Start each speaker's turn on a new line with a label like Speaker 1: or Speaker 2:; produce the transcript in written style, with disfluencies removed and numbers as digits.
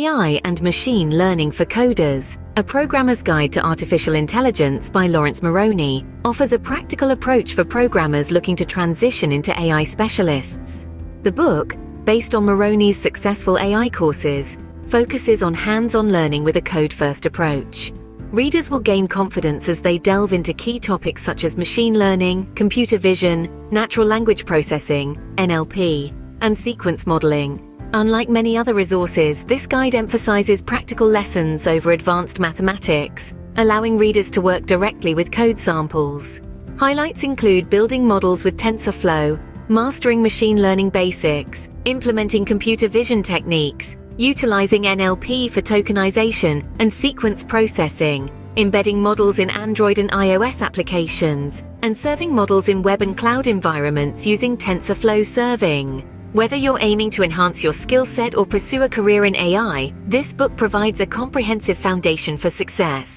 Speaker 1: AI and Machine Learning for Coders, A Programmer's Guide to Artificial Intelligence by Laurence Moroney, offers a practical approach for programmers looking to transition into AI specialists. The book, based on Moroney's successful AI courses, focuses on hands-on learning with a code-first approach. Readers will gain confidence as they delve into key topics such as machine learning, computer vision, natural language processing, NLP, and sequence modeling. Unlike many other resources, this guide emphasizes practical lessons over advanced mathematics, allowing readers to work directly with code samples. Highlights include building models with TensorFlow, mastering machine learning basics, implementing computer vision techniques, utilizing NLP for tokenization and sequence processing, embedding models in Android and iOS applications, and serving models in web and cloud environments using TensorFlow serving. Whether you're aiming to enhance your skill set or pursue a career in AI, this book provides a comprehensive foundation for success.